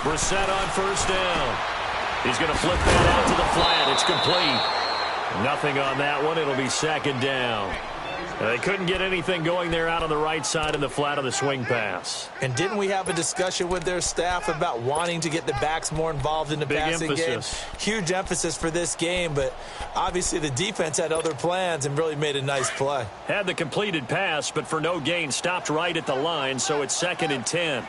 Brissett on first down. He's going to flip that out to the flat. It's complete. Nothing on that one. It'll be second down. They couldn't get anything going there out on the right side in the flat of the swing pass. And didn't we have a discussion with their staff about wanting to get the backs more involved in the passing game? Huge emphasis for this game, but obviously the defense had other plans and really made a nice play. Had the completed pass, but for no gain, stopped right at the line, so it's 2nd and 10.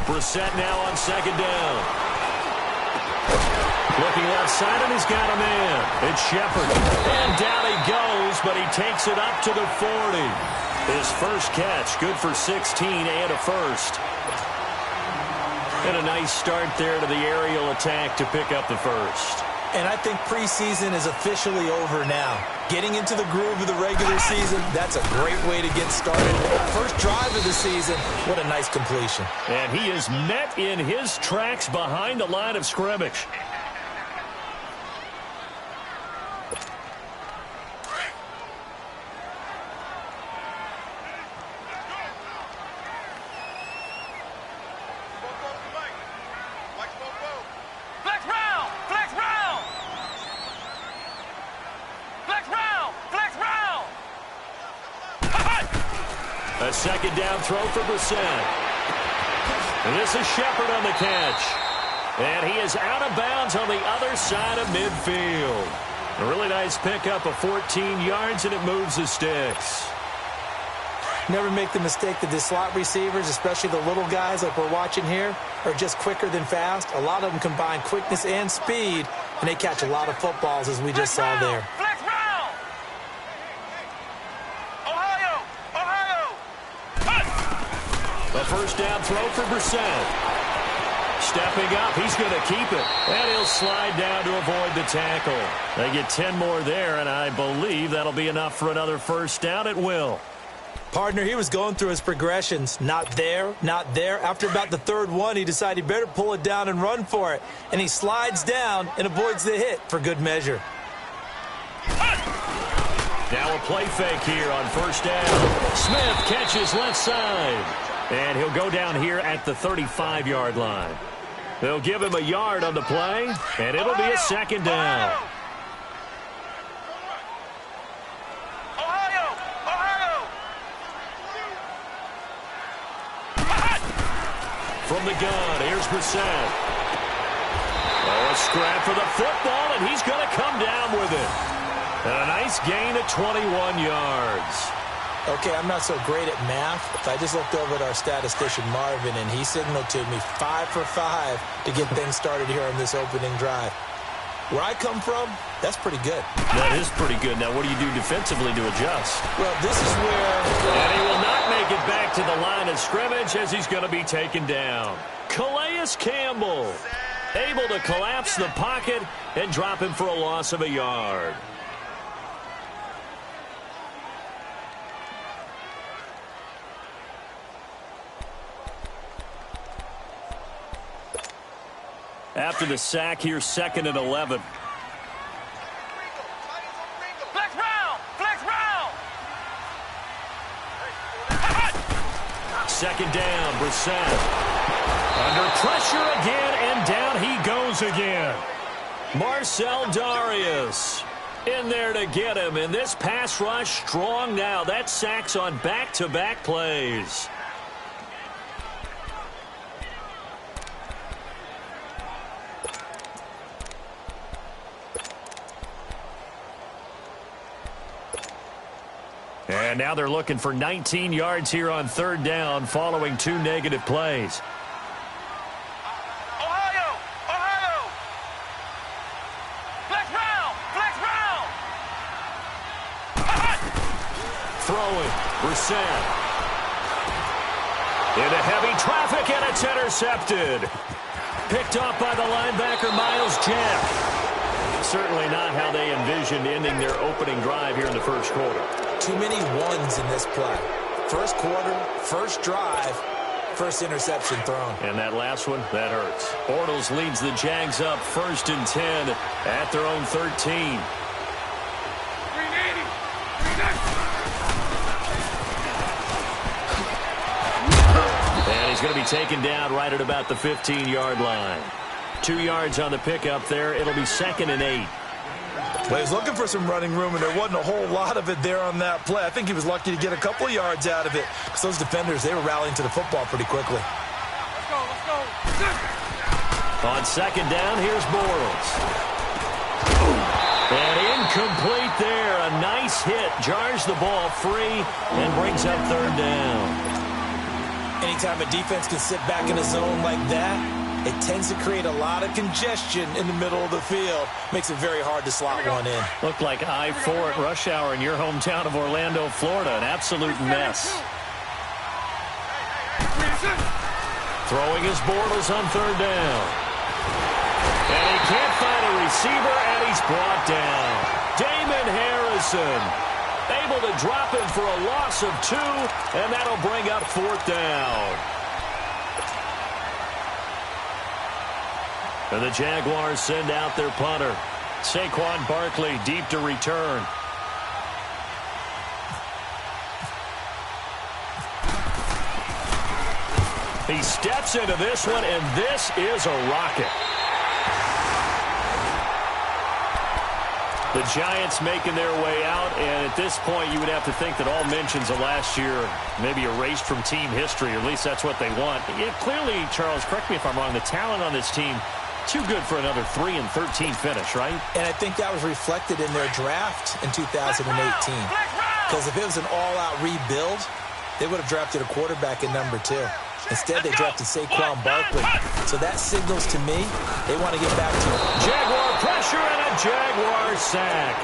Brissett now on second down. Looking left side, and he's got a man. It's Shepard. And down he goes, but he takes it up to the 40. His first catch, good for 16 and a first. And a nice start there to the aerial attack to pick up the first. And I think preseason is officially over now. Getting into the groove of the regular season, that's a great way to get started. First drive of the season, what a nice completion. And he is met in his tracks behind the line of scrimmage. A second down throw for Brissett. And this is Shepard on the catch. And he is out of bounds on the other side of midfield. A really nice pickup of 14 yards, and it moves the sticks. Never make the mistake that the slot receivers, especially the little guys like we're watching here, are just quicker than fast. A lot of them combine quickness and speed, and they catch a lot of footballs, as we just saw there. A first down throw for Brissett. Stepping up, he's going to keep it. And he'll slide down to avoid the tackle. They get 10 more there, and I believe that'll be enough for another first down. It will. Partner, he was going through his progressions. Not there, not there. After about the third one, he decided he better pull it down and run for it. And he slides down and avoids the hit for good measure. Now a play fake here on first down. Smith catches left side. And he'll go down here at the 35-yard line. They'll give him a yard on the play, and it'll be a second down. From the gun, here's Brissett. Oh, a scrap for the football, and he's going to come down with it. And a nice gain of 21 yards. Okay, I'm not so great at math. I just looked over at our statistician, Marvin, and he signaled to me 5 for 5 to get things started here on this opening drive. Where I come from, that's pretty good. That is pretty good. Now, what do you do defensively to adjust? Well, this is where... And he will not make it back to the line of scrimmage as he's going to be taken down. Calais Campbell able to collapse the pocket and drop him for a loss of a yard. After the sack, here's 2nd and 11. Second down, Brissett. Under pressure again, and down he goes again. Marcel Darius in there to get him, and this pass rush strong now. That sacks on back-to-back plays. And now they're looking for 19 yards here on third down following 2 negative plays. Ohio! Flex round! Throwing, Brissett. Into heavy traffic, and it's intercepted. Picked off by the linebacker, Miles Jack. Certainly not how they envisioned ending their opening drive here in the first quarter. Too many ones in this play. First quarter, first drive, First interception thrown. And that last one, that hurts. Bortles leads the Jags up 1st and 10 at their own 13. And he's going to be taken down right at about the 15-yard line. 2 yards on the pickup there. It'll be 2nd and 8. Well, he's looking for some running room, and there wasn't a whole lot of it there on that play. I think he was lucky to get a couple of yards out of it because those defenders, they were rallying to the football pretty quickly. Let's go, let's go. On 2nd down, here's Bortles. And incomplete there. A nice hit. Jars the ball free and brings up 3rd down. Anytime a defense can sit back in a zone like that, it tends to create a lot of congestion in the middle of the field. Makes it very hard to slot one in. Looked like I-4 at rush hour in your hometown of Orlando, Florida. An absolute mess. Throwing his Bortles on 3rd down. And he can't find a receiver, and he's brought down. Damon Harrison able to drop him for a loss of 2, and that'll bring up 4th down. And the Jaguars send out their punter. Saquon Barkley deep to return. He steps into this one, and this is a rocket. The Giants making their way out, and at this point you would have to think that all mentions of last year may be erased from team history, or at least that's what they want. Clearly, Charles, correct me if I'm wrong, the talent on this team too good for another 3-13 finish, right? And I think that was reflected in their draft in 2018. Because if it was an all-out rebuild, they would have drafted a quarterback at number 2. Instead, they drafted Saquon Barkley. So that signals to me they want to get back to Jaguar pressure and a Jaguar sack.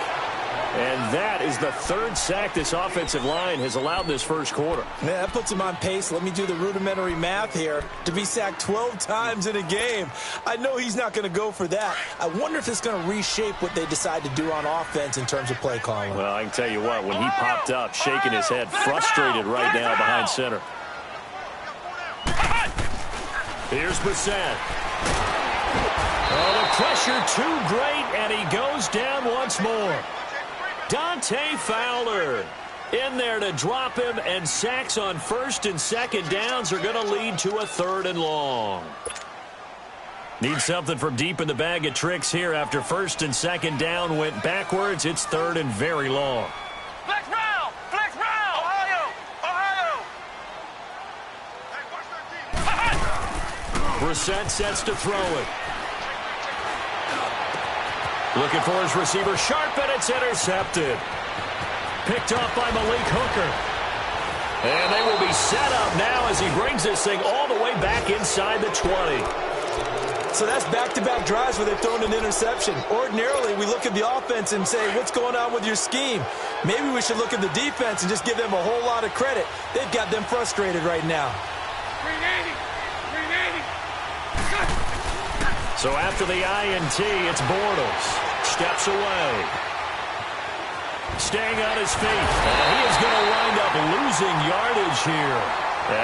And that is the 3rd sack this offensive line has allowed this first quarter. Yeah, that puts him on pace. Let me do the rudimentary math here. To be sacked 12 times in a game. I know he's not going to go for that. I wonder if it's going to reshape what they decide to do on offense in terms of play calling. Well, I can tell you what, when he popped up, shaking his head, frustrated right now behind center. Here's Brissett. Oh, the pressure too great, and he goes down once more. Dante Fowler in there to drop him, and sacks on 1st and 2nd downs are going to lead to a 3rd and long. Need something from deep in the bag of tricks here after 1st and 2nd down went backwards. It's 3rd and very long. Flex round! Flex round! Ohio! Ohio! Brissett sets to throw it. Looking for his receiver, Sharp, and it's intercepted. Picked off by Malik Hooker. And they will be set up now as he brings this thing all the way back inside the 20. So that's back-to-back drives where they've thrown an interception. Ordinarily, we look at the offense and say, what's going on with your scheme? Maybe we should look at the defense and just give them a whole lot of credit. They've got them frustrated right now. 380! 380! So after the INT, it's Bortles. Steps away. Staying on his feet. And he is going to wind up losing yardage here,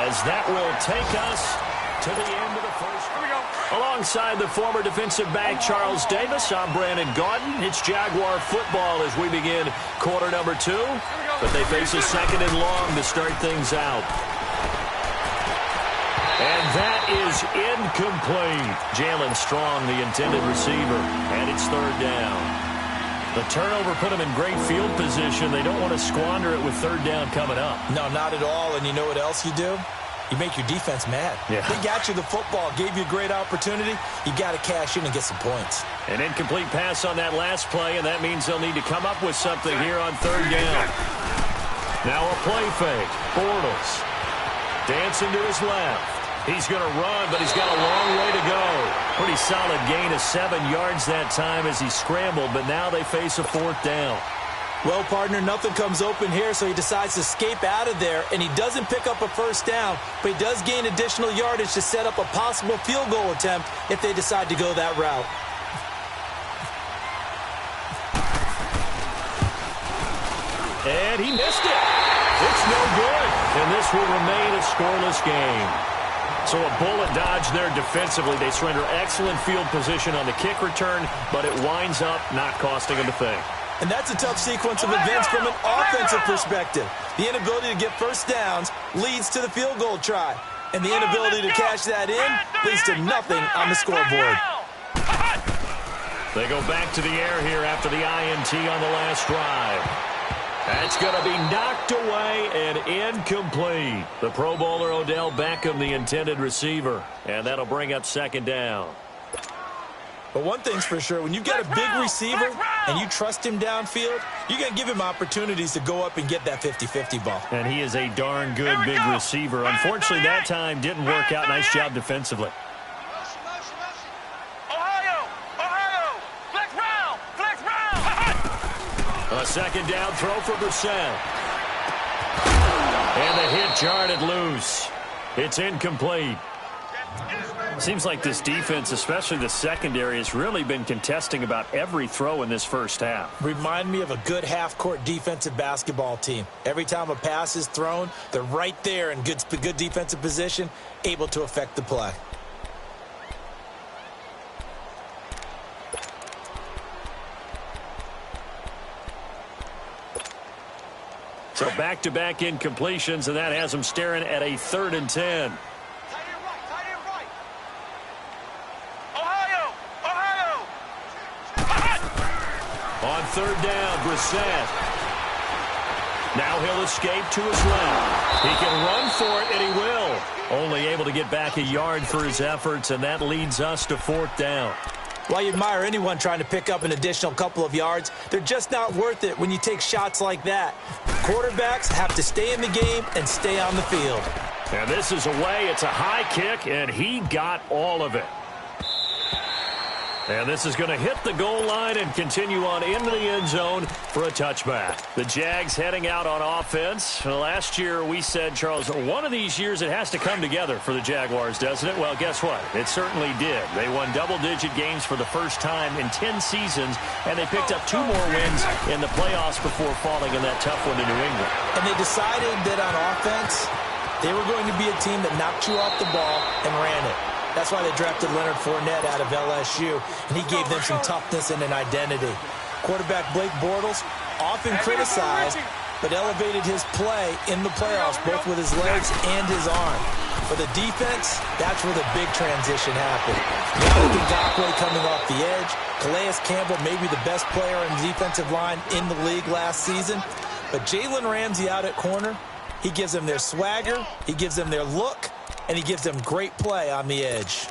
as that will take us to the end of the first. Here we go. Alongside the former defensive back Charles Davis, I'm Brandon Gaudin. It's Jaguar football as we begin quarter number 2. But they face a 2nd and long to start things out. And that is incomplete. Jalen Strong, the intended receiver, and it's 3rd down. The turnover put them in great field position. They don't want to squander it with 3rd down coming up. No, not at all. And you know what else you do? You make your defense mad. Yeah. They got you the football, gave you a great opportunity. You got to cash in and get some points. An incomplete pass on that last play, and that means they'll need to come up with something here on 3rd down. Now a play fake. Bortles dancing to his left. He's going to run, but he's got a long way to go. Pretty solid gain of 7 yards that time as he scrambled, but now they face a 4th down. Well, partner, nothing comes open here, so he decides to escape out of there, and he doesn't pick up a 1st down, but he does gain additional yardage to set up a possible field goal attempt if they decide to go that route. And he missed it. It's no good, and this will remain a scoreless game. So a bullet dodge there defensively. They surrender excellent field position on the kick return, but it winds up not costing them a thing. And that's a tough sequence of events from an offensive perspective. The inability to get first downs leads to the field goal try. And the inability to cash that in leads to nothing on the scoreboard. They go back to the air here after the INT on the last drive. That's going to be knocked away and incomplete. The Pro Bowler Odell Beckham, the intended receiver. And that'll bring up second down. But one thing's for sure, when you've got a big receiver and you trust him downfield, you're going to give him opportunities to go up and get that 50-50 ball. And he is a darn good big receiver. Unfortunately, that time didn't work out. Nice job defensively. A second down throw for Brissett. And the hit jarred it loose. It's incomplete. Seems like this defense, especially the secondary, has really been contesting about every throw in this first half. Remind me of a good half-court defensive basketball team. Every time a pass is thrown, they're right there in good defensive position, able to affect the play. So back-to-back incompletions, and that has them staring at a 3rd and 10. On 3rd down, Brissett. Now he'll escape to his left. He can run for it, and he will. Only able to get back a yard for his efforts, and that leads us to 4th down. While you admire anyone trying to pick up an additional couple of yards, they're just not worth it when you take shots like that. Quarterbacks have to stay in the game and stay on the field. And this is away. It's a high kick, and he got all of it. And this is going to hit the goal line and continue on into the end zone for a touchback. The Jags heading out on offense. Last year we said, Charles, one of these years it has to come together for the Jaguars, doesn't it? Well, guess what? It certainly did. They won double-digit games for the first time in 10 seasons, and they picked up 2 more wins in the playoffs before falling in that tough one to New England. And they decided that on offense, they were going to be a team that knocked you off the ball and ran it. That's why they drafted Leonard Fournette out of LSU, and he gave them some toughness and an identity. Quarterback Blake Bortles, often criticized, but elevated his play in the playoffs, both with his legs and his arm. For the defense, that's where the big transition happened. Yannick Ngakoue coming off the edge. Calais Campbell, maybe the best player on the defensive line in the league last season. But Jalen Ramsey out at corner, he gives them their swagger, he gives them their look, and he gives them great play on the edge.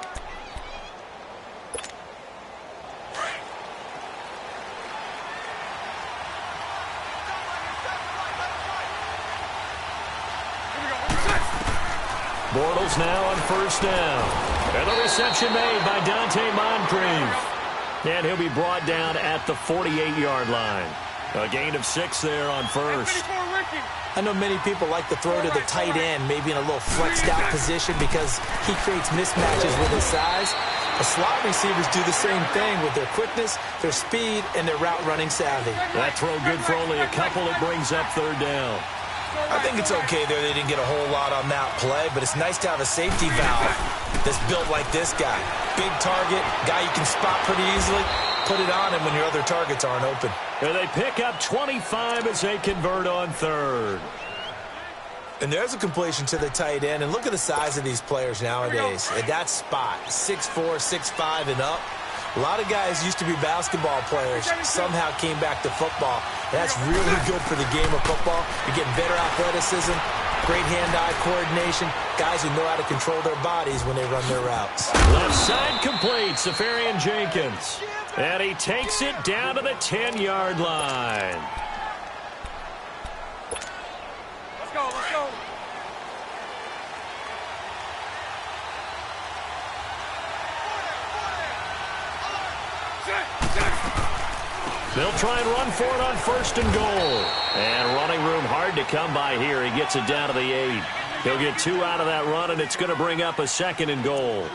Bortles now on 1st down. And the reception made by Dante Moncrief. And he'll be brought down at the 48-yard line. A gain of 6 there on 1st. I know many people like to throw to the tight end, maybe in a little flexed out position because he creates mismatches with his size. The slot receivers do the same thing with their quickness, their speed, and their route running savvy. That throw good for only a couple. It brings up 3rd down. I think it's okay there. They didn't get a whole lot on that play, but it's nice to have a safety valve that's built like this guy. Big target, guy you can spot pretty easily. Put it on him when your other targets aren't open. And they pick up 25 as they convert on 3rd. And there's a completion to the tight end. And look at the size of these players nowadays. At that spot, 6'4", 6'5", and up. A lot of guys used to be basketball players, somehow came back to football. That's really good for the game of football. You're getting better athleticism, great hand-eye coordination, guys who know how to control their bodies when they run their routes. Left side complete, Safarian Jenkins. And he takes it down to the 10-yard line. Let's go, let's go. They'll try and run for it on 1st and goal. And running room hard to come by here. He gets it down to the 8. He'll get 2 out of that run, and it's going to bring up a 2nd and goal.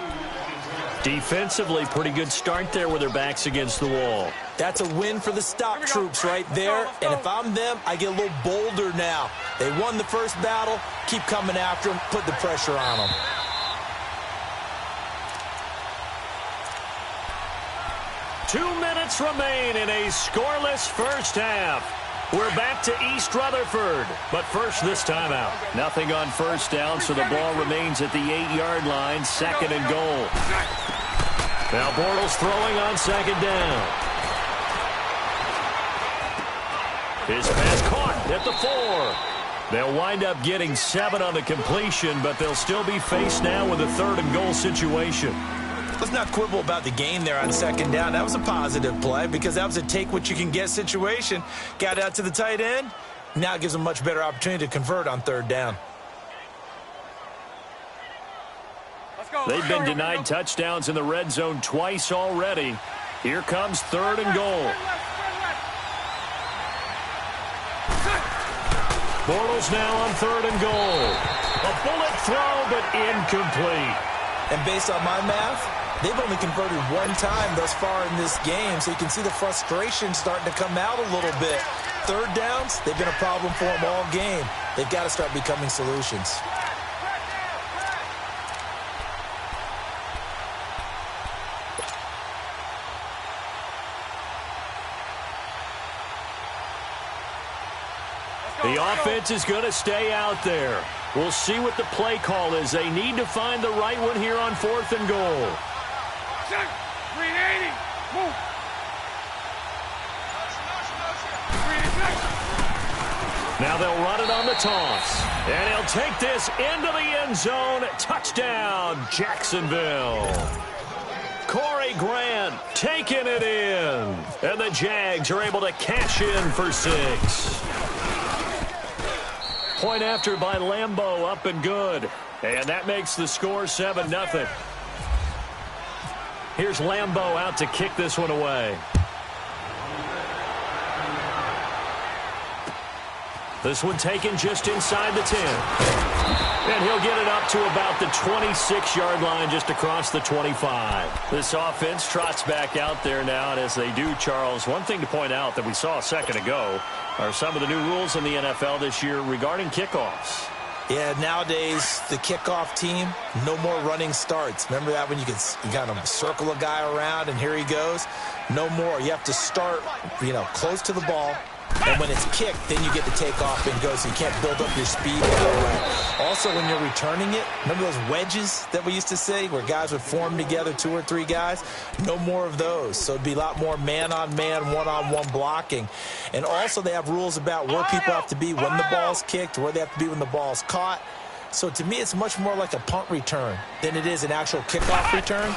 Defensively, pretty good start there with their backs against the wall. That's a win for the stop troops right there. And if I'm them, I get a little bolder now. They won the first battle. Keep coming after them. Put the pressure on them. 2 minutes remain in a scoreless first half. We're back to East Rutherford, but first this timeout. Nothing on first down, so the ball remains at the 8-yard line, 2nd and goal. Now Bortles throwing on 2nd down. His pass caught at the 4. They'll wind up getting 7 on the completion, but they'll still be faced now with a 3rd and goal situation. Let's not quibble about the gain there on 2nd down. That was a positive play because that was a take-what-you-can-get situation. Got out to the tight end. Now it gives them a much better opportunity to convert on 3rd down. They've been denied touchdowns in the red zone twice already. Here comes 3rd and goal. Bortles now on 3rd and goal. A bullet throw, but incomplete. And based on my math, they've only converted 1 time thus far in this game, so you can see the frustration starting to come out a little bit. 3rd downs, they've been a problem for them all game. They've got to start becoming solutions. The offense is going to stay out there. We'll see what the play call is. They need to find the right one here on 4th and goal. 380. Move. Now they'll run it on the toss. And he'll take this into the end zone. Touchdown, Jacksonville. Corey Grant taking it in. And the Jags are able to cash in for 6. Point after by Lambeau, up and good. And that makes the score 7-0. Here's Lambeau out to kick this one away. This one taken just inside the 10. And he'll get it up to about the 26-yard line, just across the 25. This offense trots back out there now, and as they do, Charles, one thing to point out that we saw a second ago are some of the new rules in the NFL this year regarding kickoffs. Yeah, nowadays, the kickoff team, no more running starts. Remember that when you kind of circle a guy around and here he goes? No more. You have to start, close to the ball. And when it's kicked, then you get to take off and go, so you can't build up your speed that way. Also, when you're returning it, remember those wedges that we used to say where guys would form together, 2 or 3 guys? No more of those. So it'd be a lot more man-on-man, one-on-one blocking. And also, they have rules about where people have to be when the ball's kicked, where they have to be when the ball's caught. So to me, it's much more like a punt return than it is an actual kickoff return.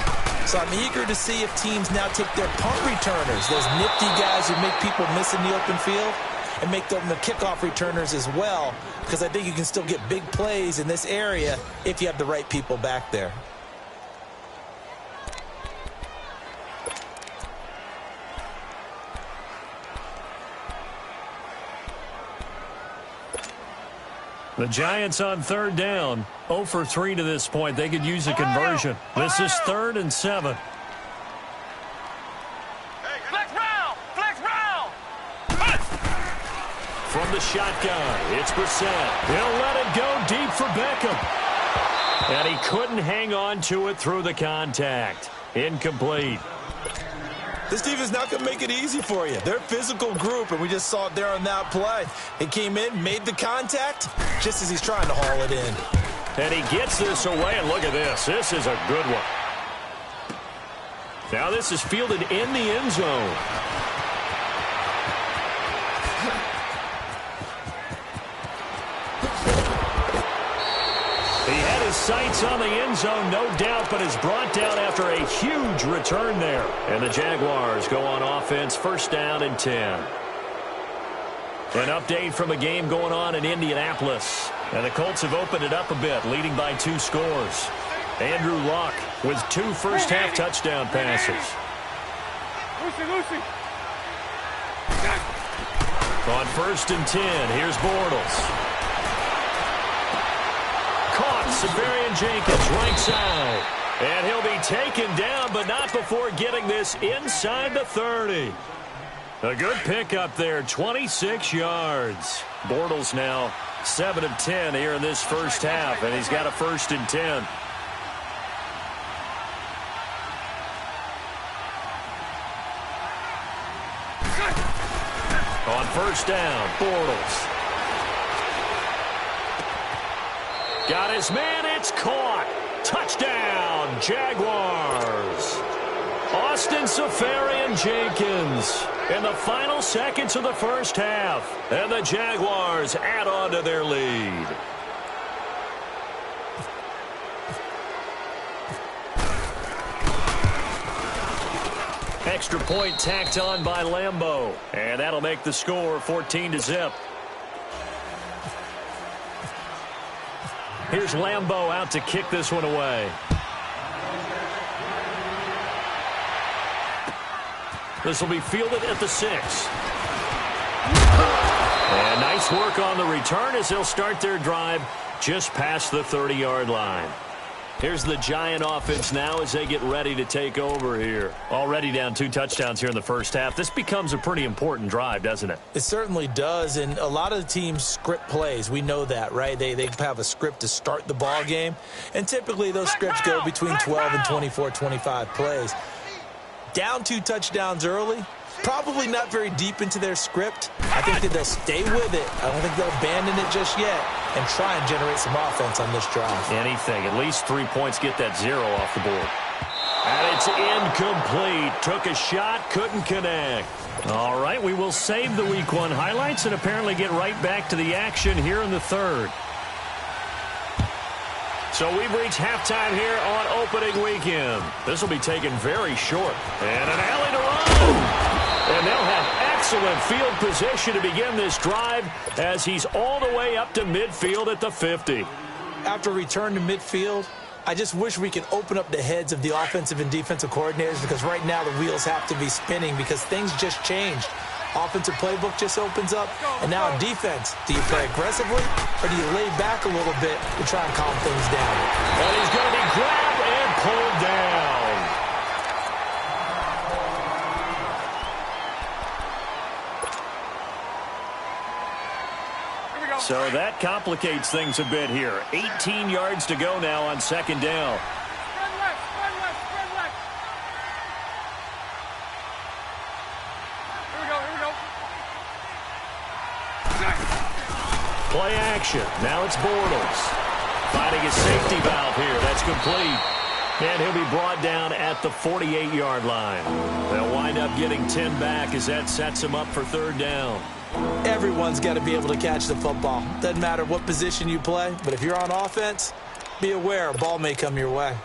So I'm eager to see if teams now take their punt returners, those nifty guys who make people miss in the open field, and make them the kickoff returners as well, because I think you can still get big plays in this area if you have the right people back there. The Giants on 3rd down, 0 for 3 to this point. They could use a conversion. This is 3rd and 7. Flex round! Flex round! From the shotgun, it's Brissett. He'll let it go deep for Beckham. And he couldn't hang on to it through the contact. Incomplete. This defense is not going to make it easy for you. They're a physical group, and we just saw it there on that play. He came in, made the contact, just as he's trying to haul it in. And he gets this away, and look at this. This is a good one. Now this is fielded in the end zone. He had his sights on the end zone, no doubt, but is brought down after a huge return there. And the Jaguars go on offense, 1st down and 10. An update from a game going on in Indianapolis. And the Colts have opened it up a bit, leading by 2 scores. Andrew Luck with 2 first-half touchdown passes. Lucy. On 1st and 10, here's Bortles. Caught, Severian Jenkins, right side. And he'll be taken down, but not before getting this inside the 30. A good pickup there, 26 yards. Bortles now 7 of 10 here in this first half, and he's got a 1st and 10. first down. Bortles. Got his man. It's caught. Touchdown, Jaguars. Austin Safarian-Jenkins in the final seconds of the first half. And the Jaguars add on to their lead. Extra point tacked on by Lambeau. And that'll make the score 14-0. Here's Lambeau out to kick this one away. This will be fielded at the 6. And nice work on the return as they'll start their drive just past the 30-yard line. Here's the Giant offense now as they get ready to take over here. Already down 2 touchdowns here in the first half. This becomes a pretty important drive, doesn't it? It certainly does, and a lot of the teams script plays. We know that, right? They have a script to start the ball game, and typically those scripts go between 12 and 24, 25 plays. Down 2 touchdowns early, probably not very deep into their script. I think that they'll stay with it. I don't think they'll abandon it just yet and try and generate some offense on this drive. Anything. At least 3 points, get that 0 off the board. And it's incomplete. Took a shot, couldn't connect. All right, we will save the Week 1 highlights and apparently get right back to the action here in the third. So we've reached halftime here on opening weekend. This will be taken very short. And an alley to run. And they'll have excellent field position to begin this drive as he's all the way up to midfield at the 50. After return to midfield, I just wish we could open up the heads of the offensive and defensive coordinators, because right now the wheels have to be spinning because things just changed. Offensive playbook just opens up, and now defense. Do you play aggressively, or do you lay back a little bit to try and calm things down? And he's going to be grabbed and pulled down. So that complicates things a bit here. 18 yards to go now on second down. Spread left, spread left, spread left. Here we go, here we go. Play action. Now it's Bortles. Finding a safety valve here. That's complete. And he'll be brought down at the 48-yard line. They'll wind up getting 10 back as that sets him up for third down. Everyone's got to be able to catch the football. Doesn't matter what position you play, but if you're on offense, be aware a ball may come your way.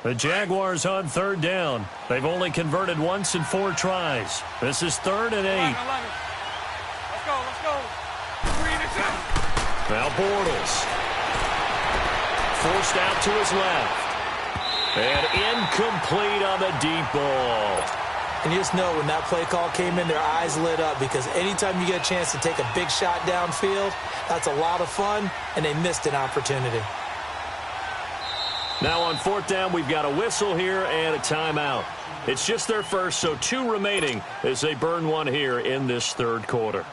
The Jaguars on third down. They've only converted once in 4 tries. This is 3rd and 8. 11. Let's go, let's go. 3 and 10. Now Bortles. Forced out to his left. And incomplete on the deep ball. And you just know when that play call came in, their eyes lit up, because anytime you get a chance to take a big shot downfield, that's a lot of fun, and they missed an opportunity. Now on 4th down, we've got a whistle here and a timeout. It's just their first, so 2 remaining as they burn one here in this third quarter.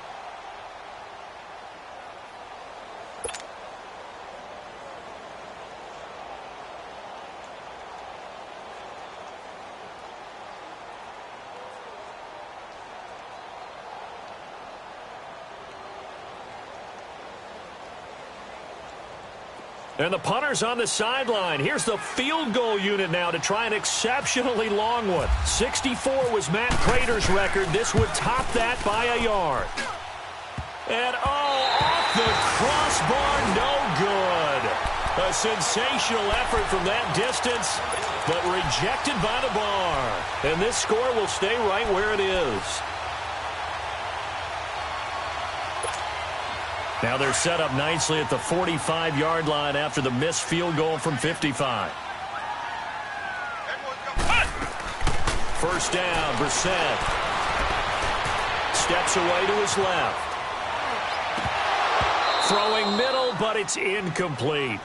And the punter's on the sideline. Here's the field goal unit now to try an exceptionally long one. 64 was Matt Prater's record. This would top that by a yard. And, off the crossbar, no good. A sensational effort from that distance, but rejected by the bar. And this score will stay right where it is. Now they're set up nicely at the 45-yard line after the missed field goal from 55. First down, Brissett. Steps away to his left. Throwing middle, but it's incomplete.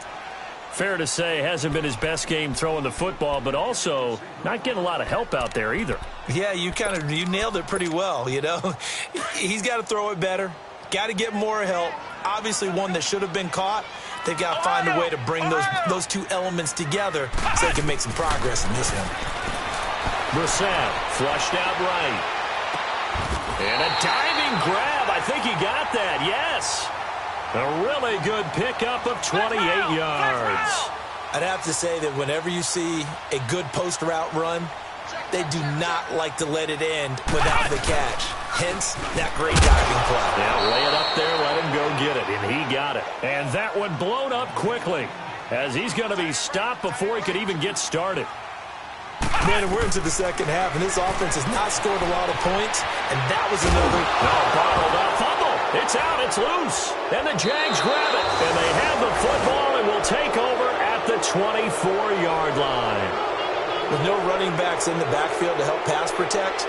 Fair to say, hasn't been his best game throwing the football, but also not getting a lot of help out there either. Yeah, you nailed it pretty well, you know. He's got to throw it better. Got to get more help. Obviously one that should have been caught. They've got to find a way to bring those 2 elements together so they can make some progress in this one. Brissett flushed out right. And a diving grab. I think he got that, yes. A really good pickup of 28 yards. I'd have to say that whenever you see a good post route run, they do not like to let it end without the catch. Hence, that great diving play. Yeah, lay it up there, let him go get it, and he got it. And that one blown up quickly, as he's going to be stopped before he could even get started. Man, we're into the second half, and this offense has not scored a lot of points, and that was another. Bottled up fumble. It's out, it's loose. And the Jags grab it, and they have the football and will take over at the 24-yard line. With no running backs in the backfield to help pass protect,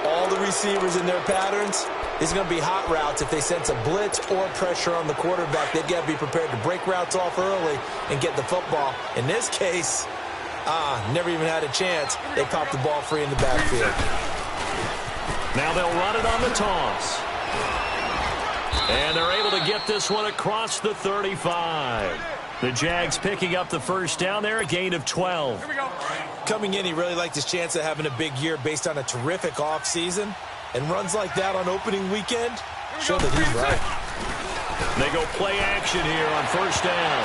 all the receivers in their patterns, these are going to be hot routes. If they sense a blitz or pressure on the quarterback, they've got to be prepared to break routes off early and get the football. In this case, never even had a chance. They popped the ball free in the backfield. Now they'll run it on the toss. And they're able to get this one across the 35. The Jags picking up the first down there, a gain of 12. Coming in, he really liked his chance of having a big year based on a terrific offseason. And runs like that on opening weekend show that he's right. They go play action here on first down.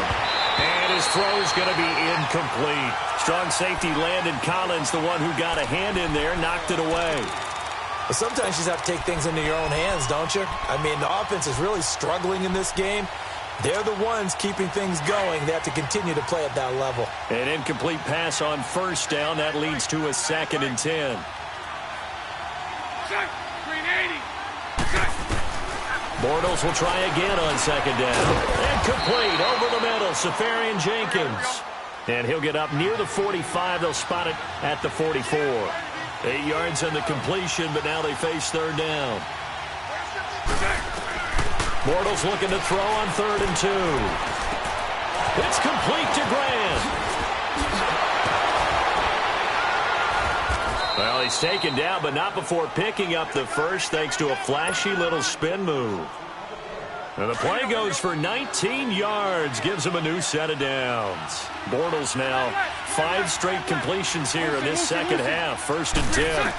And his throw's going to be incomplete. Strong safety Landon Collins, the one who got a hand in there, knocked it away. But sometimes you just have to take things into your own hands, don't you? I mean, the offense is really struggling in this game. They're the ones keeping things going. They have to continue to play at that level. An incomplete pass on first down. That leads to a 2nd and 10. Bortles will try again on 2nd down. Incomplete over the middle. Safarian Jenkins. And he'll get up near the 45. They'll spot it at the 44. 8 yards on the completion, but now they face 3rd down. Bortles looking to throw on 3rd and 2. It's complete to Grant. Well, he's taken down, but not before picking up the first, thanks to a flashy little spin move. And the play goes for 19 yards, gives him a new set of downs. Bortles now 5 straight completions here in this second half, 1st and 10.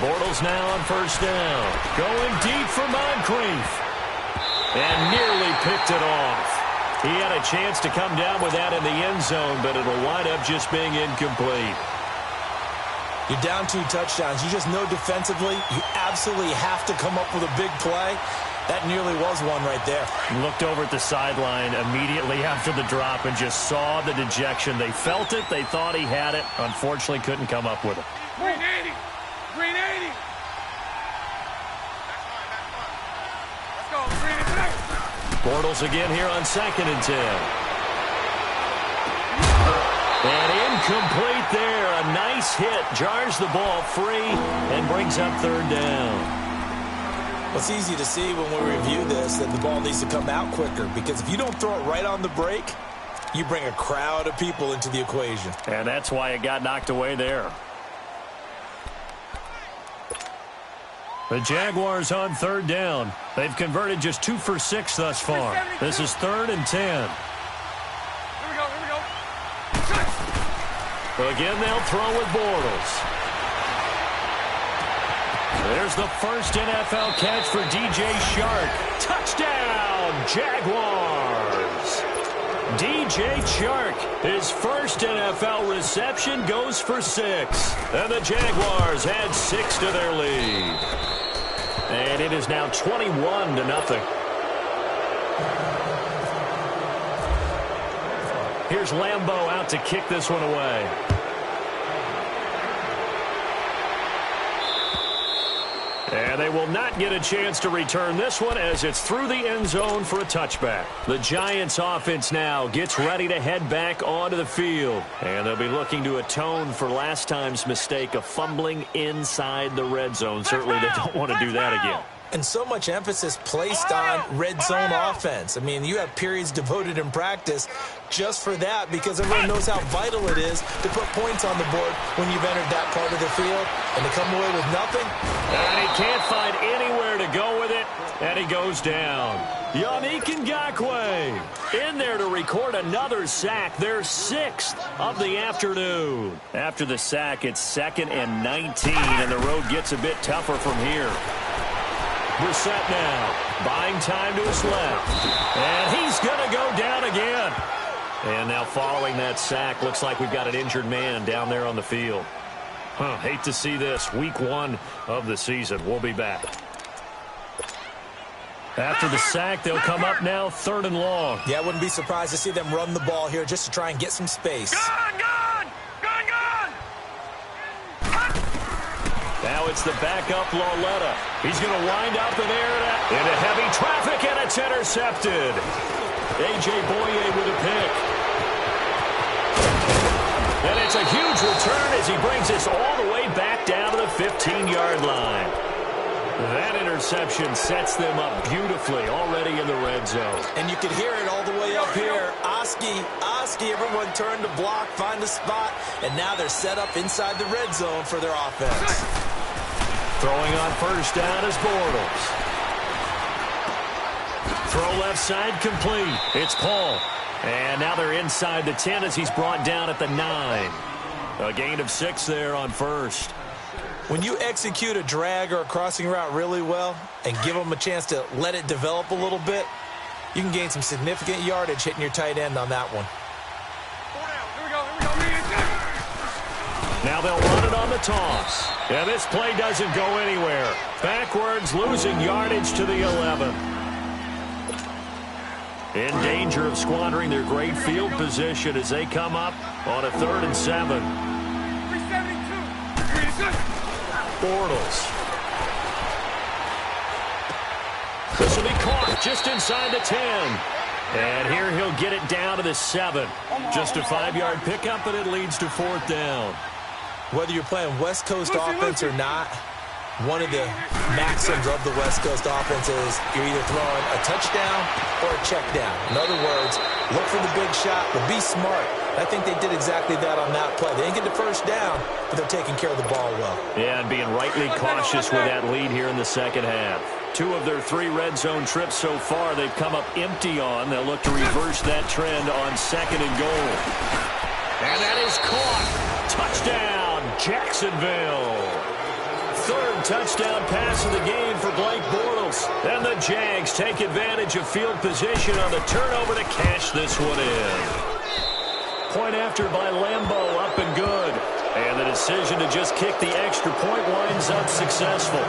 Bortles now on first down, going deep for Moncrief. And nearly picked it off. He had a chance to come down with that in the end zone, but it'll wind up just being incomplete. You're down 2 touchdowns. You just know defensively you absolutely have to come up with a big play. That nearly was one right there. Looked over at the sideline immediately after the drop and just saw the dejection. They felt it. They thought he had it. Unfortunately, couldn't come up with it. Green 80. Green 80. Let's go. Green 80. Bortles again here on 2nd and 10. And incomplete there. A nice hit. Jars the ball free and brings up 3rd down. Well, it's easy to see when we review this that the ball needs to come out quicker, because if you don't throw it right on the break, you bring a crowd of people into the equation. And that's why it got knocked away there. The Jaguars on 3rd down. They've converted just 2 for 6 thus far. This is 3rd and 10. Here we go. Again, they'll throw with Bortles. There's the first NFL catch for DJ Chark. Touchdown, Jaguars. DJ Chark, his first NFL reception, goes for 6. And the Jaguars add 6 to their lead. And it is now 21-0. Here's Lambeau out to kick this one away. And they will not get a chance to return this one as it's through the end zone for a touchback. The Giants offense now gets ready to head back onto the field. And they'll be looking to atone for last time's mistake of fumbling inside the red zone. Certainly they don't want to do that again. And so much emphasis placed on red zone offense. I mean, you have periods devoted in practice just for that, because everyone knows how vital it is to put points on the board when you've entered that part of the field, and to come away with nothing. And he can't find anywhere to go with it, And he goes down. Yannick Ngakoue in there to record another sack, their 6th of the afternoon. After the sack, it's 2nd and 19, and the road gets a bit tougher from here. Brissett now, buying time to his left. And he's going to go down again. And now following that sack, looks like we've got an injured man down there on the field. Hate to see this. Week 1 of the season. We'll be back. After the sack, they'll come up now 3rd and long. Yeah, I wouldn't be surprised to see them run the ball here just to try and get some space. Gone! Now it's the backup Lauletta. He's going to wind up in there into heavy traffic, and it's intercepted. A.J. Boye with a pick. And it's a huge return as he brings us all the way back down to the 15-yard line. That interception sets them up beautifully already in the red zone. And you can hear it all the way up here. Oski, everyone turned to block, find a spot, and now they're set up inside the red zone for their offense. Throwing on first down is Bortles. Throw left side complete. It's Paul. And now they're inside the 10 as he's brought down at the 9. A gain of 6 there on first. When you execute a drag or a crossing route really well and give them a chance to let it develop a little bit, you can gain some significant yardage hitting your tight end on that one. Now they'll run it on the toss. And this play doesn't go anywhere. Backwards, losing yardage to the 11. In danger of squandering their great field position as they come up on a 3rd and 7. 372. Bortles. This will be caught just inside the 10. And here he'll get it down to the 7. Just a 5-yard pickup, and it leads to 4th down. Whether you're playing West Coast offense or not, one of the maxims of the West Coast offense is you're either throwing a touchdown or a check down. In other words, look for the big shot, but be smart. I think they did exactly that on that play. They didn't get the first down, but they're taking care of the ball well. Yeah, and being rightly cautious with that lead here in the second half. 2 of their 3 red zone trips so far they've come up empty on. They'll look to reverse that trend on 2nd and goal. And that is caught. Touchdown, Jacksonville. 3rd touchdown pass of the game for Blake Bortles. And the Jags take advantage of field position on the turnover to cash this one in. Point after by Lambeau, up and good. And the decision to just kick the extra point winds up successful.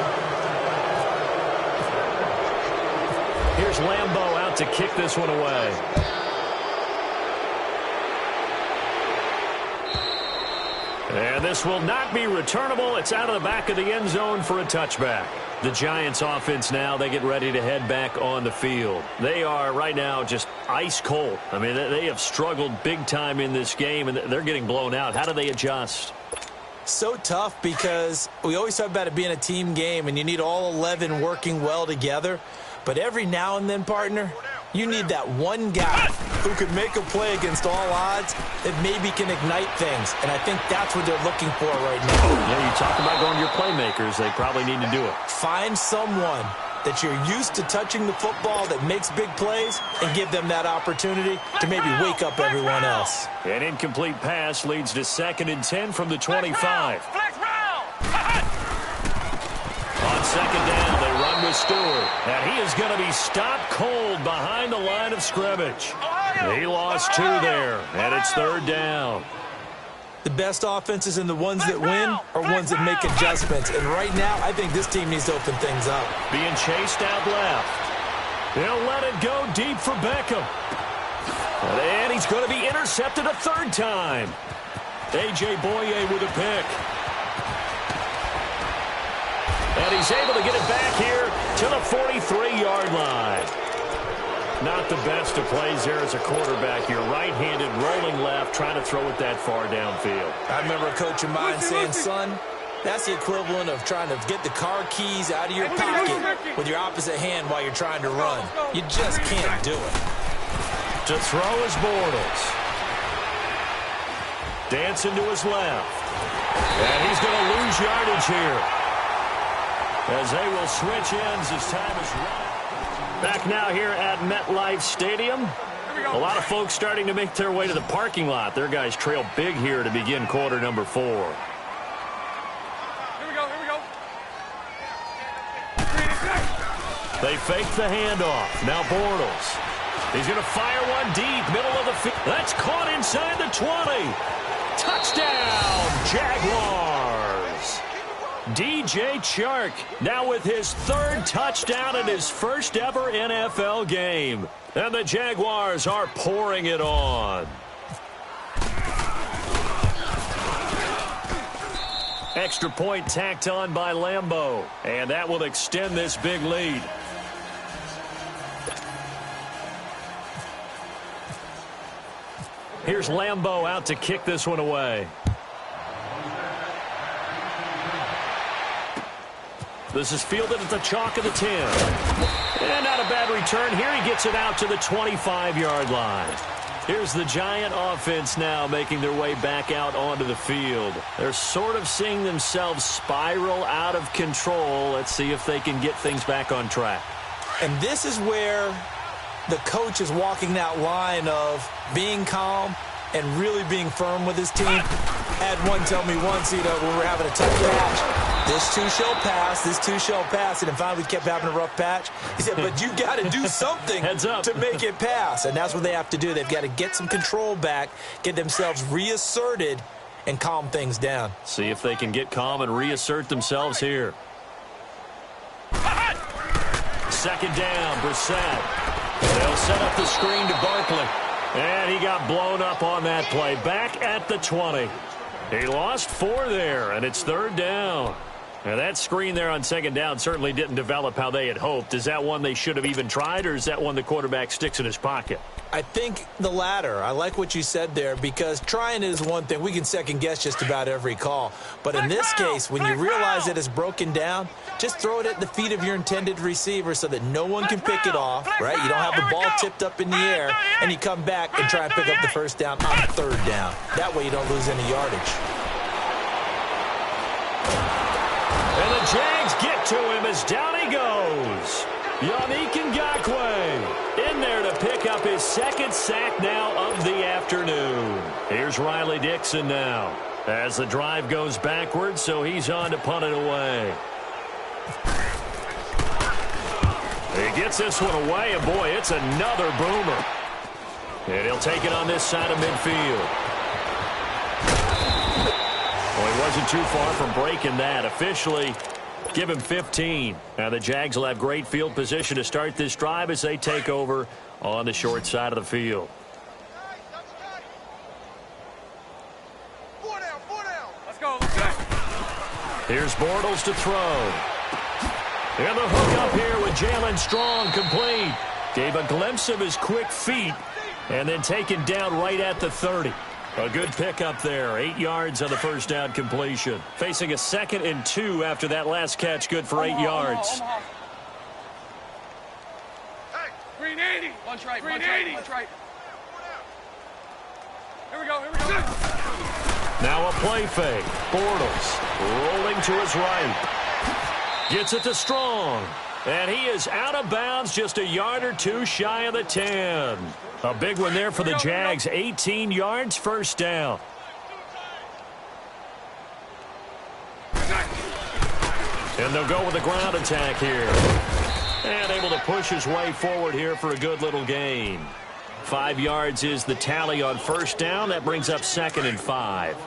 Here's Lambeau out to kick this one away. And this will not be returnable. It's out of the back of the end zone for a touchback. The Giants offense now, they get ready to head back on the field. They are right now just ice cold. I mean, they have struggled big time in this game, and they're getting blown out. How do they adjust? So tough because we always talk about it being a team game, and you need all 11 working well together. But every now and then, partner, you need that one guy who could make a play against all odds that maybe can ignite things. And I think that's what they're looking for right now. Yeah, you talk about going to your playmakers. They probably need to do it. Find someone that you're used to touching the football that makes big plays and give them that opportunity to maybe wake up everyone else. An incomplete pass leads to 2nd and 10 from the 25. On 2nd down, they run with Stewart. And he is going to be stopped cold behind the line of scrimmage. He lost 2 there, and it's 3rd down. The best offenses and the ones that win are ones that make adjustments. And right now, I think this team needs to open things up. Being chased out left. They'll let it go deep for Beckham. And he's going to be intercepted a 3rd time. A.J. Boye with a pick. And he's able to get it back here to the 43-yard line. Not the best of plays there as a quarterback. You're right-handed, rolling left, trying to throw it that far downfield. I remember a coach of mine saying, son, that's the equivalent of trying to get the car keys out of your pocket with your opposite hand while you're trying to run. You just can't do it. To throw is Bortles. Dancing to his left. And he's going to lose yardage here. As they will switch ends as time is running. Back now here at MetLife Stadium. A lot of folks starting to make their way to the parking lot. Their guys trail big here to begin quarter number 4. Here we go. They fake the handoff. Now Bortles. He's going to fire one deep, middle of the field. That's caught inside the 20. Touchdown, Jaguars. DJ Chark now with his 3rd touchdown in his first ever NFL game. And the Jaguars are pouring it on. Extra point tacked on by Lambeau. And that will extend this big lead. Here's Lambeau out to kick this one away. This is fielded at the chalk of the 10. And not a bad return here. He gets it out to the 25-yard line. Here's the Giant offense now making their way back out onto the field. They're sort of seeing themselves spiral out of control. Let's see if they can get things back on track. And this is where the coach is walking that line of being calm and really being firm with his team. Had one tell me once, when we were having a tough patch, this too shall pass, this too shall pass. And finally we kept having a rough patch. He said, but you got to do something to make it pass. And that's what they have to do. They've got to get some control back, get themselves reasserted, and calm things down. See if they can get calm and reassert themselves here. Second down, Brissett. They'll set up the screen to Barkley. And he got blown up on that play. Back at the 20. He lost 4 there, and it's 3rd down. Now, that screen there on second down certainly didn't develop how they had hoped. Is that one they should have even tried, or is that one the quarterback sticks in his pocket? I think the latter. I like what you said there, because trying is one thing. We can second-guess just about every call. But in this case, when you realize that it's broken down, just throw it at the feet of your intended receiver so that no one can pick it off, right? You don't have the ball tipped up in the air, and you come back and try and pick up the first down on 3rd down. That way you don't lose any yardage. And the Jags get to him as down he goes. Yannick Ngakoue in there to pick up his 2nd sack now of the afternoon. Here's Riley Dixon now as the drive goes backwards, so he's on to punt it away. He gets this one away, and boy, it's another boomer. And he'll take it on this side of midfield. Well, he wasn't too far from breaking that. Officially, give him 15. Now the Jags will have great field position to start this drive as they take over on the short side of the field. 4 down. Let's go. Here's Bortles to throw. And the hook up here with Jalen Strong complete. Gave a glimpse of his quick feet and then taken down right at the 30. A good pickup there. 8 yards on the first down completion. Facing a 2nd and 2 after that last catch. Good for 8 yards. Hey, green 80. Lunch right. Green 80. Lunch right. Here we go. Now a play fake. Bortles rolling to his right. Gets it to Strong. And he is out of bounds, just a yard or 2 shy of the 10. A big one there for the Jags. 18 yards, first down. And they'll go with a ground attack here. And able to push his way forward here for a good little gain. 5 yards is the tally on first down. That brings up 2nd and 5.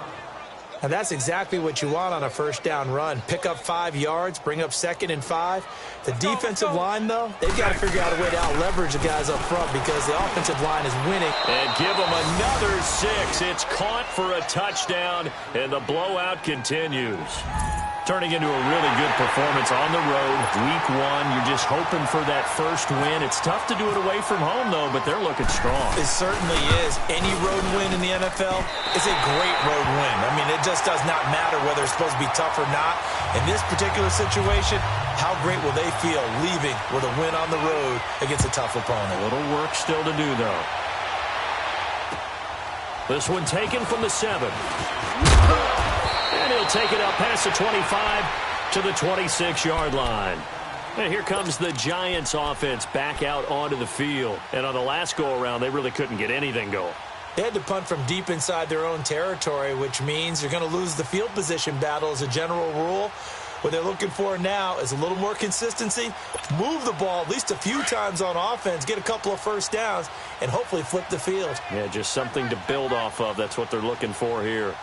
And that's exactly what you want on a first down run. Pick up 5 yards, bring up 2nd and 5. The defensive line, though, they've got to figure out a way to out-leverage the guys up front because the offensive line is winning. And give them another 6. It's caught for a touchdown, and the blowout continues. Turning into a really good performance on the road. Week 1, you're just hoping for that first win. It's tough to do it away from home, though, but they're looking strong. It certainly is. Any road win in the NFL is a great road win. I mean, it just does not matter whether it's supposed to be tough or not. In this particular situation, how great will they feel leaving with a win on the road against a tough opponent? A little work still to do, though. This one taken from the 7. And he'll take it up past the 25 to the 26-yard line. And here comes the Giants offense back out onto the field. And on the last go-around, they really couldn't get anything going. They had to punt from deep inside their own territory, which means you're going to lose the field position battle as a general rule. What they're looking for now is a little more consistency, move the ball at least a few times on offense, get a couple of first downs, and hopefully flip the field. Yeah, just something to build off of. That's what they're looking for here.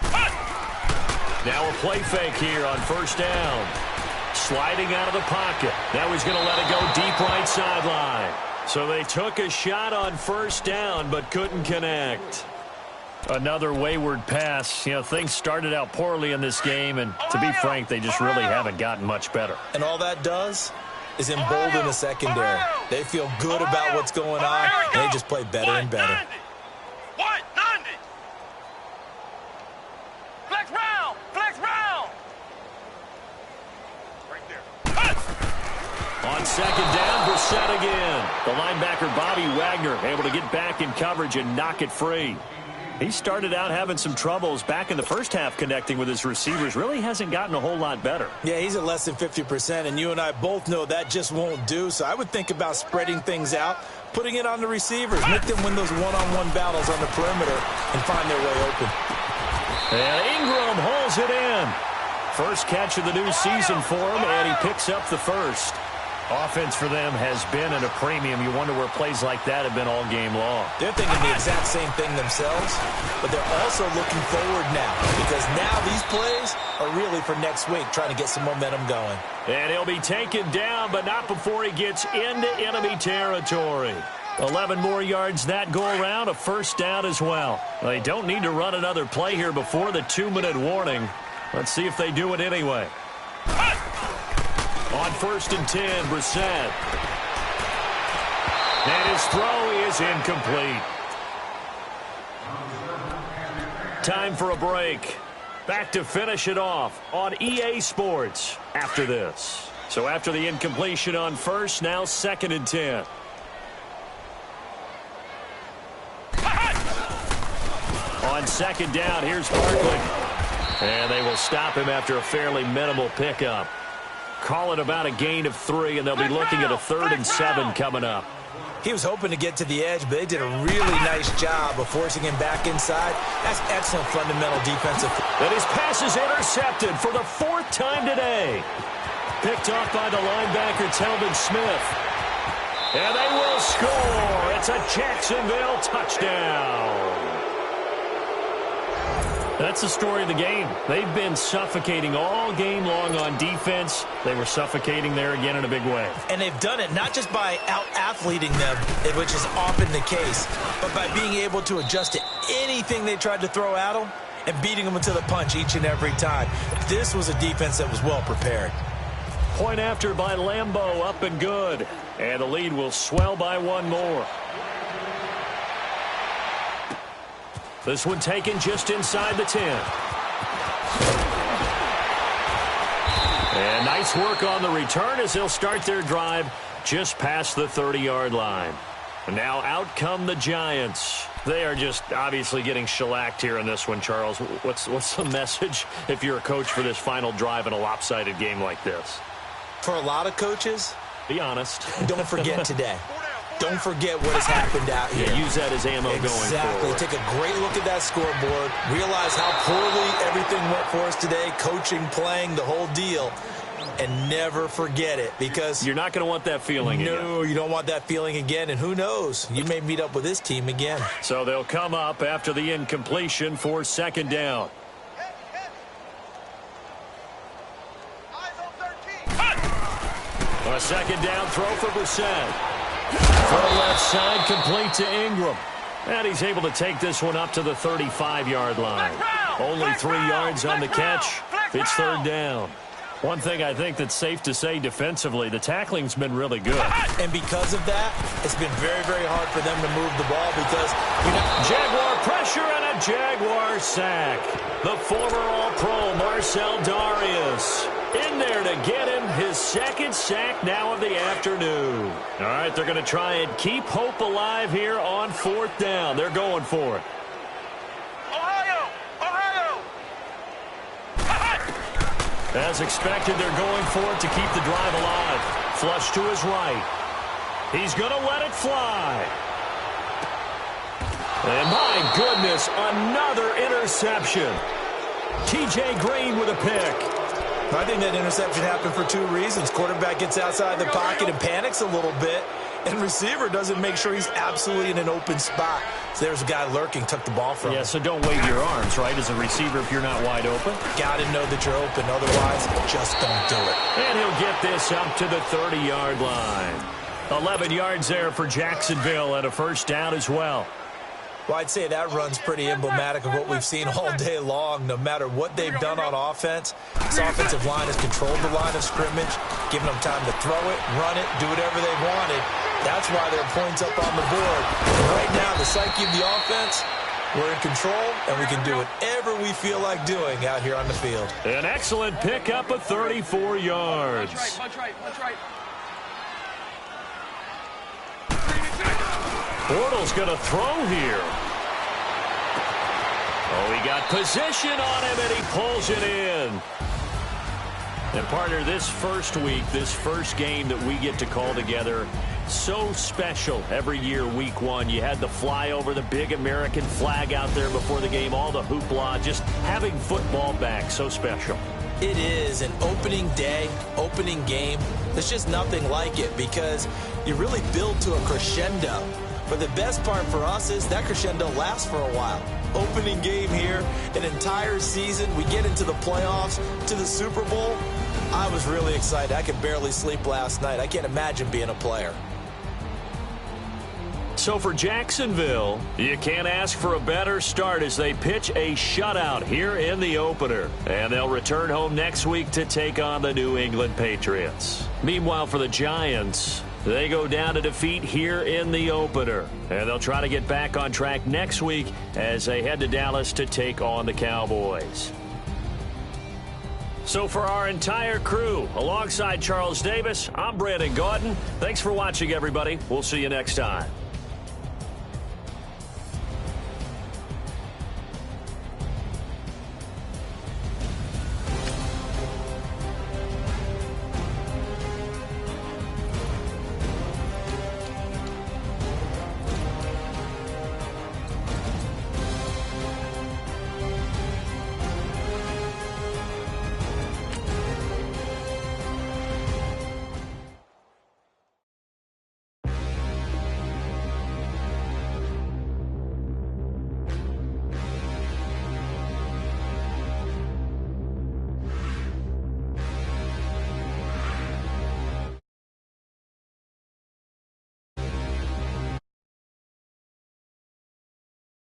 Now a play fake here on first down. Sliding out of the pocket. Now he's going to let it go deep right sideline. So they took a shot on first down but couldn't connect. Another wayward pass. You know, things started out poorly in this game, and to be frank, they just really haven't gotten much better. And all that does is embolden the secondary. They feel good about what's going on, and they just play better and better. Flex round! Flex round! Right there. On second down, Brissett again. The linebacker, Bobby Wagner, able to get back in coverage and knock it free. He started out having some troubles back in the first half connecting with his receivers. Really hasn't gotten a whole lot better. Yeah, he's at less than 50%, and you and I both know that just won't do. So I would think about spreading things out, putting it on the receivers, make them win those one-on-one battles on the perimeter and find their way open. And Ingram hauls it in. First catch of the new season for him, and he picks up the first. Offense for them has been at a premium. You wonder where plays like that have been all game long. They're thinking the exact same thing themselves, but they're also looking forward now because now these plays are really for next week, trying to get some momentum going. And he'll be taken down, but not before he gets into enemy territory. 11 more yards that go around, a first down as well. They don't need to run another play here before the 2-minute warning. Let's see if they do it anyway. On first and 10, Brissett. And his throw is incomplete. Time for a break. Back to finish it off on EA Sports after this. So after the incompletion on first, now second and 10. On second down, here's Barkley. And they will stop him after a fairly minimal pickup. Call it about a gain of 3, and they'll be looking at a 3rd and 7 coming up. He was hoping to get to the edge, but they did a really nice job of forcing him back inside. That's excellent fundamental defensive. And his pass is intercepted for the 4th time today. Picked off by the linebacker, Telvin Smith. And they will score. It's a Jacksonville touchdown. That's the story of the game. They've been suffocating all game long on defense. They were suffocating there again in a big way. And they've done it not just by out-athleting them, which is often the case, but by being able to adjust to anything they tried to throw at them and beating them to the punch each and every time. This was a defense that was well prepared. Point after by Lambeau, up and good. And the lead will swell by 1 more. This one taken just inside the 10. And nice work on the return as they'll start their drive just past the 30-yard line. And now out come the Giants. They are just obviously getting shellacked here in this one, Charles. What's the message if you're a coach for this final drive in a lopsided game like this? For a lot of coaches, be honest. Don't forget today. Don't forget what has happened out here. Yeah, use that as ammo going forward. Exactly. Take a great look at that scoreboard. Realize how poorly everything went for us today. Coaching, playing, the whole deal. And never forget it because... You're not going to want that feeling again. No, you don't want that feeling again. And who knows? You may meet up with this team again. So they'll come up after the incompletion for second down. A second down throw for Brissett. From left side, complete to Ingram. And he's able to take this one up to the 35-yard line. Only 3 yards on the catch. It's third down. One thing I think that's safe to say defensively, the tackling's been really good. And because of that, it's been very, very hard for them to move the ball because, Jaguar pressure and a Jaguar sack. The former All-Pro Marcel Darius in there to get him his second sack now of the afternoon. All right, they're going to try and keep hope alive here on 4th down. They're going for it. Ohio! As expected, they're going for it to keep the drive alive. Flush to his right. He's going to let it fly. And my goodness, another interception. T.J. Green with a pick. I think that interception happened for two reasons. Quarterback gets outside the pocket and panics a little bit, and receiver doesn't make sure he's absolutely in an open spot. So there's a guy lurking, took the ball from him. Yeah, so don't wave your arms, right, as a receiver if you're not wide open. Got to know that you're open. Otherwise, just don't do it. And he'll get this up to the 30-yard line. 11 yards there for Jacksonville and a first down as well. Well, I'd say that run's pretty emblematic of what we've seen all day long. No matter what they've done on offense, this offensive line has controlled the line of scrimmage, giving them time to throw it, run it, do whatever they wanted. That's why there are points up on the board. And right now, the psyche of the offense, we're in control, and we can do whatever we feel like doing out here on the field. An excellent pickup of 34 yards. Punch right. Bortles going to throw here. Oh, he got position on him, and he pulls it in. And, partner, this first week, this first game that we get to call together, so special every year, week one. You had the flyover, the big American flag out there before the game, all the hoopla, just having football back, so special. It is an opening day, opening game. There's just nothing like it because you really build to a crescendo. But the best part for us is that crescendo lasts for a while. Opening game here, an entire season. We get into the playoffs, to the Super Bowl. I was really excited. I could barely sleep last night. I can't imagine being a player. So for Jacksonville, you can't ask for a better start as they pitch a shutout here in the opener. And they'll return home next week to take on the New England Patriots. Meanwhile, for the Giants, they go down to defeat here in the opener. And they'll try to get back on track next week as they head to Dallas to take on the Cowboys. So for our entire crew, alongside Charles Davis, I'm Brandon Gaudin. Thanks for watching, everybody. We'll see you next time.